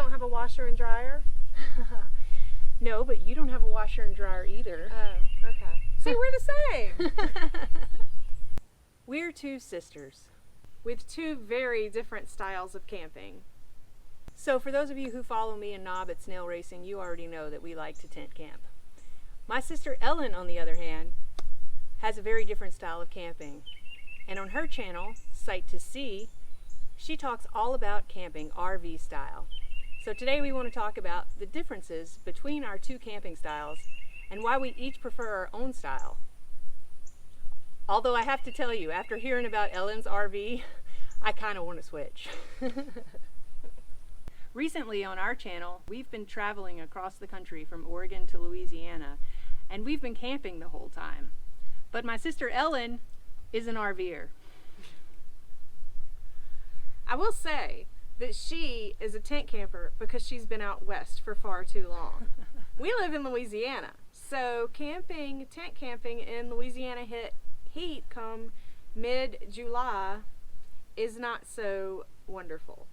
don't have a washer and dryer? No, but you don't have a washer and dryer either. Oh, okay. See, we're the same. We're two sisters with two very different styles of camping. So for those of you who follow me and Knob at Snale Racing, you already know that we like to tent camp. My sister Ellen, on the other hand, has a very different style of camping. And on her channel, Sight to See, she talks all about camping RV style. So today we want to talk about the differences between our two camping styles and why we each prefer our own style. Although I have to tell you, after hearing about Ellen's RV, I kind of want to switch. Recently on our channel, we've been traveling across the country from Oregon to Louisiana, and we've been camping the whole time. But my sister Ellen is an RVer. I will say that she is a tent camper because she's been out west for far too long. We live in Louisiana, so tent camping in Louisiana heat come mid-July is not so wonderful.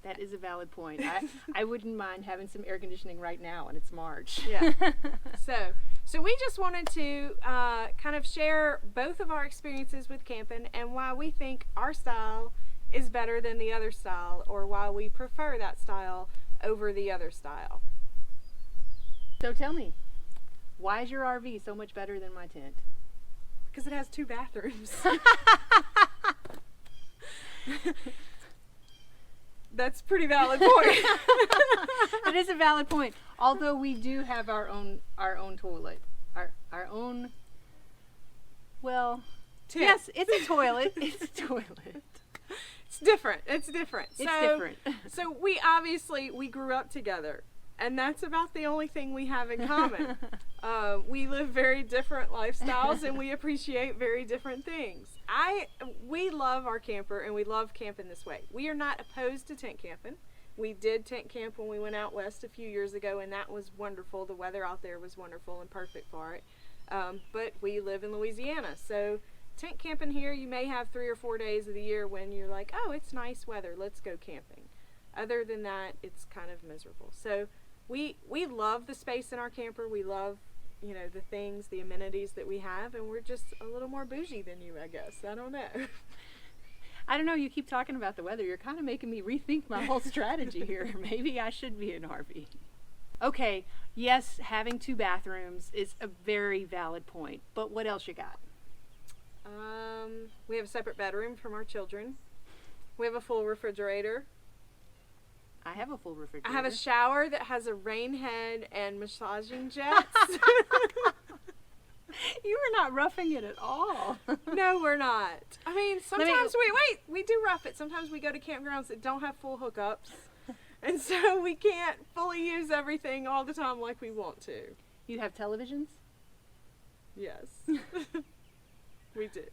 That is a valid point. I wouldn't mind having some air conditioning right now, and it's March. Yeah. So we just wanted to kind of share both of our experiences with camping and why we think our style is better than the other style, or why we prefer that style over the other style. So tell me, why is your RV so much better than my tent? Because it has 2 bathrooms. That's a pretty valid point. It is a valid point. Although we do have our own toilet. Our own, well, tent. Yes, it's a toilet. It's a toilet. It's different. It's different. So we grew up together, and that's about the only thing we have in common. We live very different lifestyles, and we appreciate very different things. We love our camper, and we love camping this way. We are not opposed to tent camping. We did tent camp when we went out west a few years ago, and that was wonderful. The weather out there was wonderful and perfect for it. But we live in Louisiana, so tent camping here, you may have 3 or 4 days of the year when you're like, oh, it's nice weather, let's go camping. Other than that, it's kind of miserable. So we love the space in our camper. We love, the things, the amenities that we have, and we're just a little more bougie than you, I guess. I don't know. I don't know, you keep talking about the weather. You're kind of making me rethink my whole strategy here. Maybe I should be an RV. Okay, yes, having 2 bathrooms is a very valid point, but what else you got? We have a separate bedroom from our children. We have a full refrigerator. I have a full refrigerator. I have a shower that has a rain head and massaging jets. You were not roughing it at all. No, we're not. I mean, sometimes we do rough it. Sometimes we go to campgrounds that don't have full hookups. And so we can't fully use everything all the time like we want to. You have televisions? Yes. We do.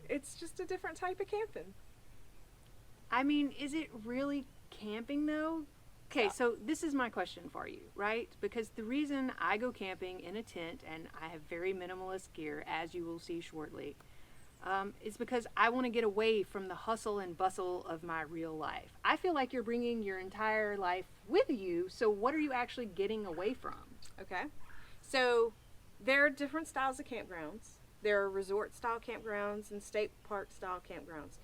It's just a different type of camping. I mean, is it really camping though? Okay, so this is my question for you, right? Because the reason I go camping in a tent, and I have very minimalist gear, as you will see shortly, is because I want to get away from the hustle and bustle of my real life. I feel like you're bringing your entire life with you, so what are you actually getting away from? Okay, so there are different styles of campgrounds. There are resort style campgrounds and state park style campgrounds.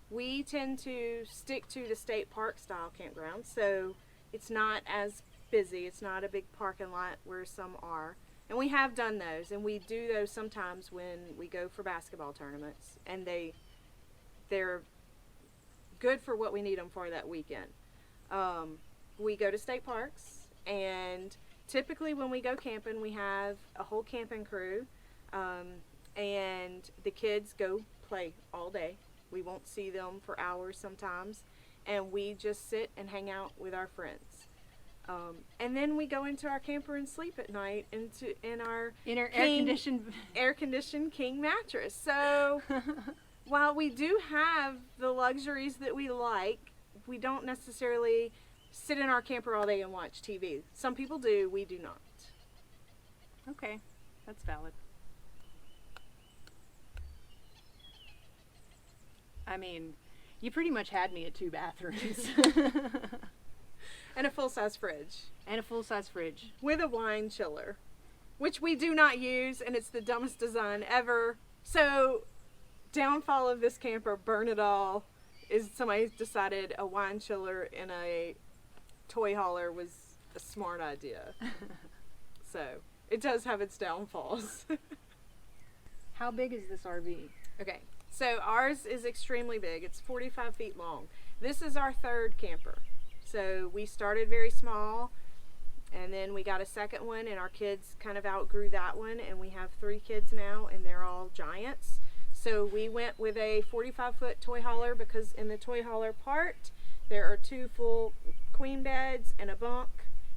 We tend to stick to the state park style campgrounds, so it's not as busy. It's not a big parking lot where some are. And we have done those, and we do those sometimes when we go for basketball tournaments, and they're good for what we need them for that weekend. We go to state parks, and typically when we go camping, we have a whole camping crew, and the kids go play all day. We won't see them for hours sometimes, and we just sit and hang out with our friends. And then we go into our camper and sleep at night in our air-conditioned king mattress. So while we do have the luxuries that we like, we don't necessarily sit in our camper all day and watch TV. Some people do, we do not. Okay, that's valid. I mean, You pretty much had me at 2 bathrooms. And a full-size fridge. And a full-size fridge. With a wine chiller, which we do not use, and it's the dumbest design ever. So, downfall of this camper, burn it all, is somebody decided a wine chiller in a toy hauler was a smart idea. So, it does have its downfalls. How big is this RV? Okay, so ours is extremely big. It's 45 feet long. This is our 3rd camper. So we started very small, and then we got a second one, and our kids kind of outgrew that one, and we have 3 kids now, and they're all giants. So we went with a 45-foot toy hauler, because in the toy hauler part, there are 2 full queen beds and a bunk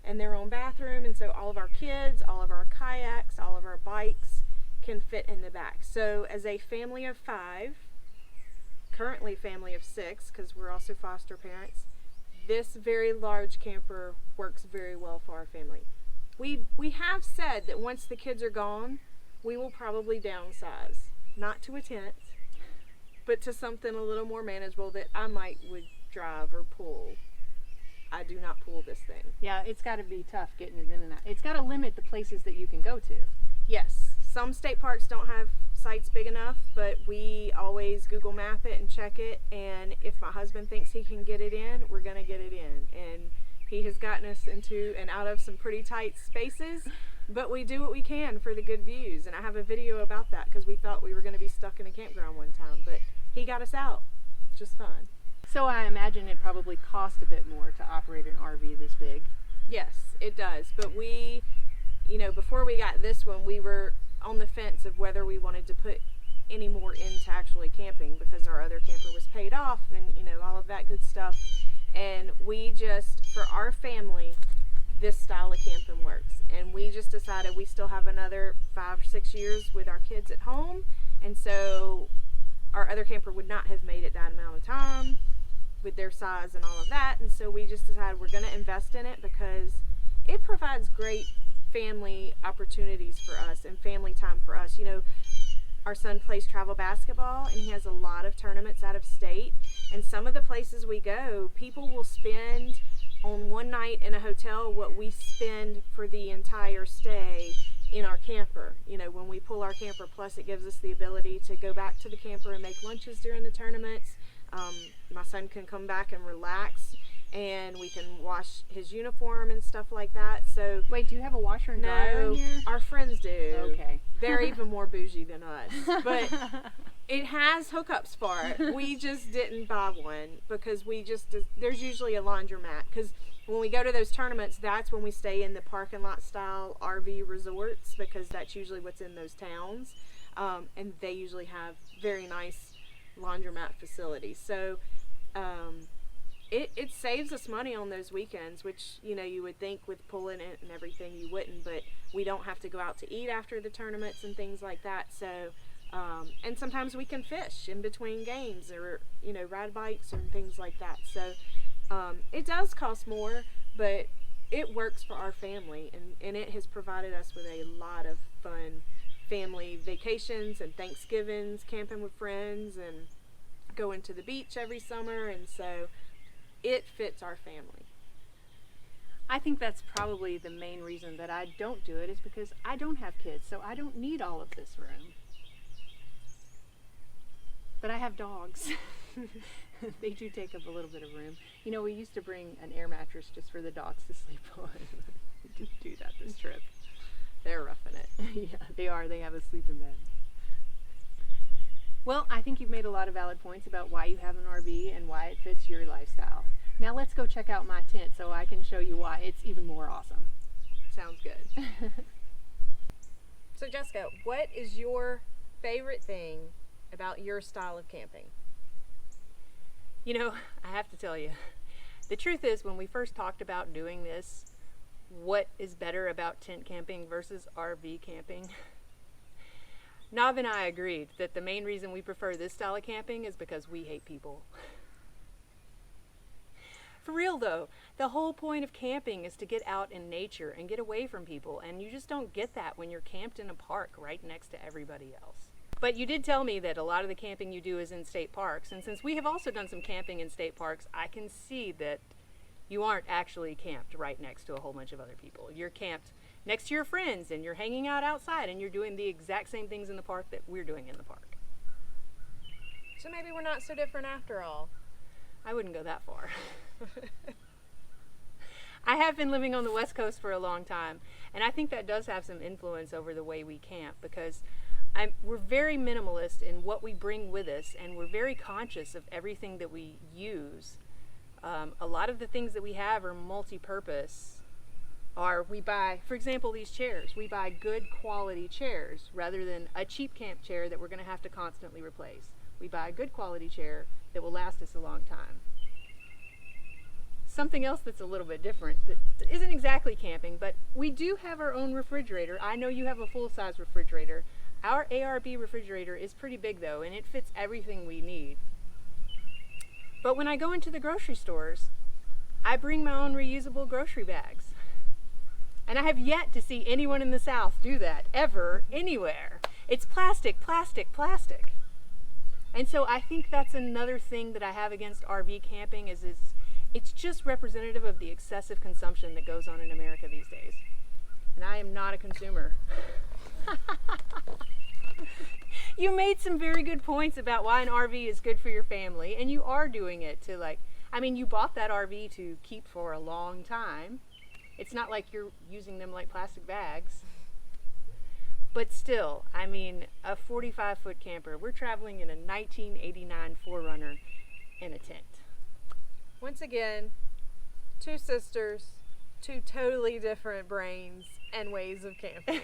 and their own bathroom, and so all of our kids, all of our kayaks, all of our bikes can fit in the back. So as a family of 5, currently family of 6, because we're also foster parents, this very large camper works very well for our family. We have said that once the kids are gone, we will probably downsize. Not to a tent, but to something a little more manageable that I would drive or pull. I do not pull this thing. Yeah, it's got to be tough getting it in and out. It's got to limit the places that you can go to. Yes, some state parks don't have sites big enough, but we always Google map it and check it, and if my husband thinks he can get it in, we're going to get it in. And he has gotten us into and out of some pretty tight spaces, but we do what we can for the good views, and I have a video about that because we thought we were going to be stuck in a campground one time, but he got us out just fine. So I imagine it probably cost a bit more to operate an RV this big. Yes, it does, but we, before we got this one, we were on the fence of whether we wanted to put any more into actually camping because our other camper was paid off and all of that good stuff, and we just, for our family, this style of camping works, and we just decided we still have another 5 or 6 years with our kids at home, and so our other camper would not have made it that amount of time with their size and all of that, and so we just decided we're going to invest in it because it provides great family opportunities for us and family time for us. Our son plays travel basketball, and he has a lot of tournaments out of state, and some of the places we go, people will spend on one night in a hotel what we spend for the entire stay in our camper. When we pull our camper, plus it gives us the ability to go back to the camper and make lunches during the tournaments. My son can come back and relax, and we can wash his uniform and stuff like that. So Wait, do you have a washer and dryer in here? Our friends do. Okay. They're even more bougie than us. But it has hookups for it. We just didn't buy one because there's usually a laundromat. Because when we go to those tournaments, that's when we stay in the parking lot style RV resorts, because that's usually what's in those towns. And they usually have very nice laundromat facilities. So it saves us money on those weekends, which you would think with pulling it and everything you wouldn't, but we don't have to go out to eat after the tournaments and things like that. So and sometimes we can fish in between games or ride bikes and things like that. So it does cost more, but it works for our family, and it has provided us with a lot of fun family vacations and Thanksgivings, camping with friends, and going to the beach every summer, and so it fits our family. I think that's probably the main reason that I don't do it is because I don't have kids, so I don't need all of this room. But I have dogs. They do take up a little bit of room. We used to bring an air mattress just for the dogs to sleep on. We didn't do that this trip. They're roughing it. Yeah, they are. They have a sleeping bed. Well, I think you've made a lot of valid points about why you have an RV and why it fits your lifestyle. Now let's go check out my tent so I can show you why it's even more awesome. Sounds good. So Jessica, what is your favorite thing about your style of camping? I have to tell you, the truth is when we first talked about doing this, what is better about tent camping versus RV camping, Nav and I agreed that the main reason we prefer this style of camping is because we hate people. For real though, the whole point of camping is to get out in nature and get away from people, and you just don't get that when you're camped in a park right next to everybody else. But you did tell me that a lot of the camping you do is in state parks, and since we have also done some camping in state parks, I can see that you aren't actually camped right next to a whole bunch of other people. You're camped next to your friends, and you're hanging out outside, and you're doing the exact same things in the park that we're doing in the park. So maybe we're not so different after all. I wouldn't go that far. I have been living on the West Coast for a long time, and I think that does have some influence over the way we camp, because we're very minimalist in what we bring with us, and we're very conscious of everything that we use. A lot of the things that we have are multi-purpose. We buy, for example, these chairs. We buy good quality chairs rather than a cheap camp chair that we're going to have to constantly replace. We buy a good quality chair that will last us a long time. Something else that's a little bit different that isn't exactly camping, but we do have our own refrigerator. I know you have a full-size refrigerator. Our ARB refrigerator is pretty big though, and it fits everything we need. But when I go into the grocery stores, I bring my own reusable grocery bags. And I have yet to see anyone in the South do that, ever, anywhere. It's plastic, plastic, plastic. And so I think that's another thing that I have against RV camping is it's just representative of the excessive consumption that goes on in America these days. And I am not a consumer. You made some very good points about why an RV is good for your family, and you are doing it to you bought that RV to keep for a long time. It's not like you're using them like plastic bags. But still, a 45-foot camper, we're traveling in a 1989 4Runner in a tent. Once again, two sisters, two totally different brains and ways of camping.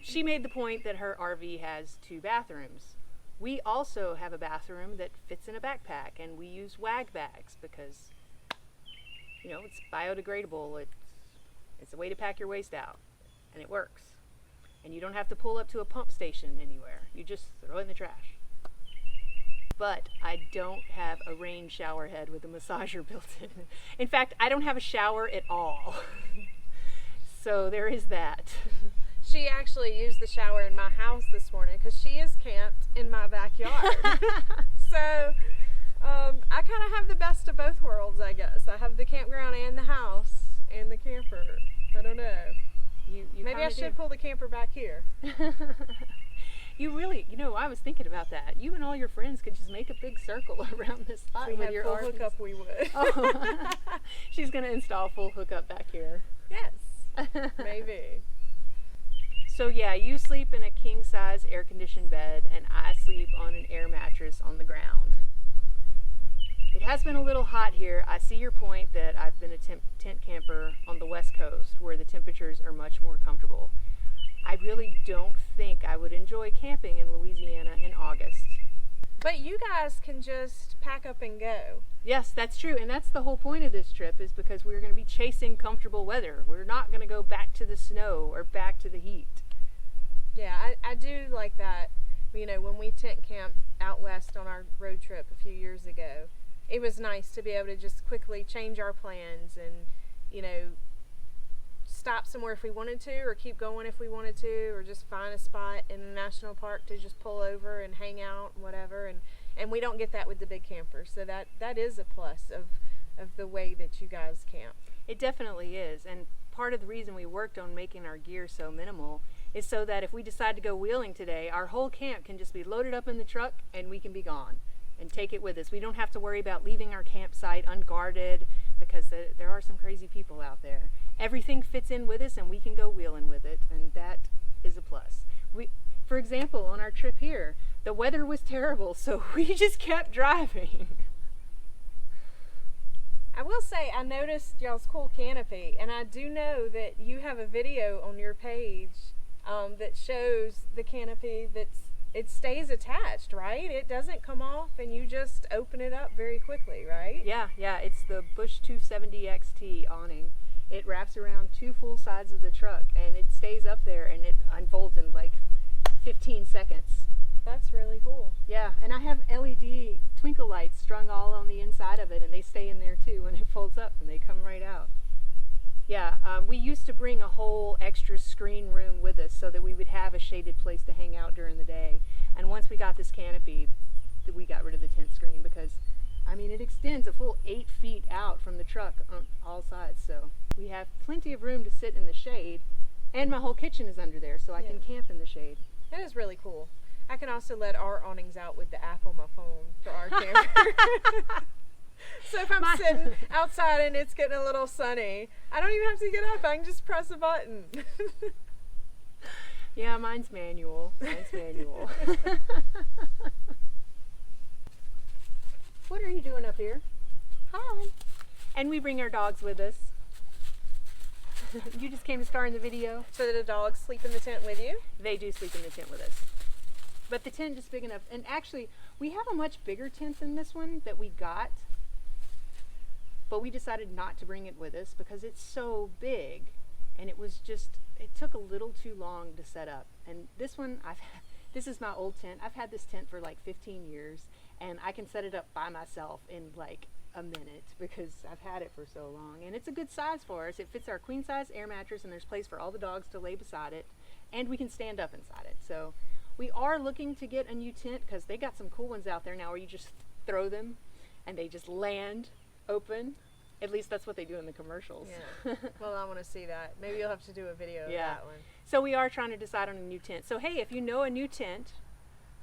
She made the point that her RV has 2 bathrooms. We also have a bathroom that fits in a backpack, and we use WAG bags because, it's biodegradable. It's a way to pack your waste out, and it works. And you don't have to pull up to a pump station anywhere. You just throw it in the trash. But I don't have a rain shower head with a massager built in. In fact, I don't have a shower at all. So there is that. She actually used the shower in my house this morning because she is camped in my backyard. So I kind of have the best of both worlds, I guess. I have the campground and the house and the camper. I don't know. You Maybe I should pull the camper back here. You really, I was thinking about that. You and all your friends could just make a big circle around this spot with your full RVs. hookup, we would. Oh. She's going to install full hookup back here. Yes, maybe. So yeah, you sleep in a king-size air-conditioned bed, and I sleep on an air mattress on the ground. It has been a little hot here. I see your point that I've been a tent camper on the West Coast where the temperatures are much more comfortable. I really don't think I would enjoy camping in Louisiana in August. But you guys can just pack up and go. Yes, that's true, and that's the whole point of this trip is because we're going to be chasing comfortable weather. We're not going to go back to the snow or back to the heat. Yeah, I do like that. When we tent camped out west on our road trip a few years ago, it was nice to be able to just quickly change our plans and, stop somewhere if we wanted to, or keep going if we wanted to, or just find a spot in a national park to just pull over and hang out and whatever. And we don't get that with the big campers. So that is a plus of the way that you guys camp. It definitely is. And part of the reason we worked on making our gear so minimal is so that if we decide to go wheeling today, our whole camp can just be loaded up in the truck and we can be gone and take it with us. We don't have to worry about leaving our campsite unguarded because there are some crazy people out there. Everything fits in with us and we can go wheeling with it, and that is a plus. For example, on our trip here, the weather was terrible, so we just kept driving. I will say I noticed y'all's cool canopy, and I do know that you have a video on your page that shows the canopy it stays attached, right? It doesn't come off and you just open it up very quickly, right? Yeah, it's the Bush 270 XT awning. It wraps around 2 full sides of the truck and it stays up there and it unfolds in like 15 seconds. That's really cool. Yeah, and I have LED twinkle lights strung all on the inside of it, and they stay in there too when it folds up and they come right out. Yeah, we used to bring a whole extra screen room with us so that we would have a shaded place to hang out during the day. And once we got this canopy, we got rid of the tent screen because, I mean, it extends a full 8 feet out from the truck on all sides. So we have plenty of room to sit in the shade, and my whole kitchen is under there, so I can camp in the shade. That is really cool. I can also let our awnings out with the app on my phone for our camper. So if I'm sitting outside and it's getting a little sunny, I don't even have to get up. I can just press a button. Yeah, mine's manual. What are you doing up here? Hi. And we bring our dogs with us. You just came to star in the video. So do the dogs sleep in the tent with you? They do sleep in the tent with us. But the tent is big enough. And actually, we have a much bigger tent than this one that we got. But we decided not to bring it with us because it's so big. And it took a little too long to set up. And this one, this is my old tent. I've had this tent for like 15 years. And I can set it up by myself in like a minute because I've had it for so long. And it's a good size for us. It fits our queen size air mattress, and there's place for all the dogs to lay beside it. And we can stand up inside it. So we are looking to get a new tent because they got some cool ones out there now where you just throw them and they just land open. At least that's what they do in the commercials. Yeah. Well, I want to see that. Maybe you'll have to do a video of that one. So we are trying to decide on a new tent. So hey, if you know a new tent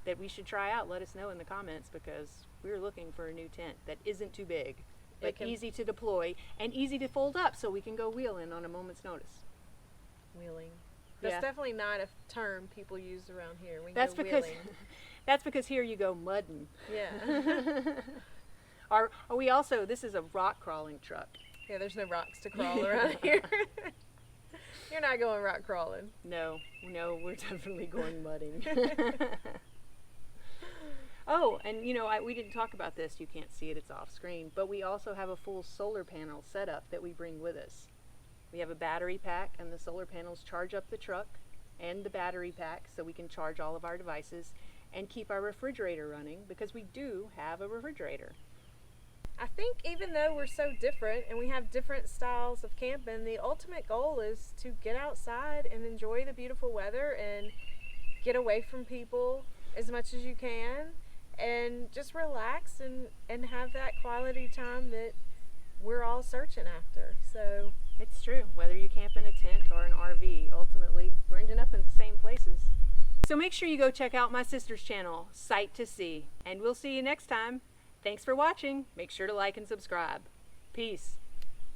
that we should try out, let us know in the comments because we're looking for a new tent that isn't too big, but easy to deploy and easy to fold up so we can go wheeling on a moment's notice. Wheeling. That's definitely not a term people use around here. That's because here you go mudding. Yeah. Are we also, this is a rock crawling truck. Yeah, there's no rocks to crawl around here. You're not going rock crawling. No, we're definitely going mudding. Oh, and you know, we didn't talk about this. You can't see it, it's off screen. But we also have a full solar panel setup that we bring with us. We have a battery pack, and the solar panels charge up the truck and the battery pack so we can charge all of our devices and keep our refrigerator running because we do have a refrigerator. I think even though we're so different and we have different styles of camping, the ultimate goal is to get outside and enjoy the beautiful weather and get away from people as much as you can and just relax and have that quality time that we're all searching after. So it's true. Whether you camp in a tent or an RV, ultimately we're ending up in the same places. So make sure you go check out my sister's channel, Sight to See, and we'll see you next time. Thanks for watching. Make sure to like and subscribe. Peace.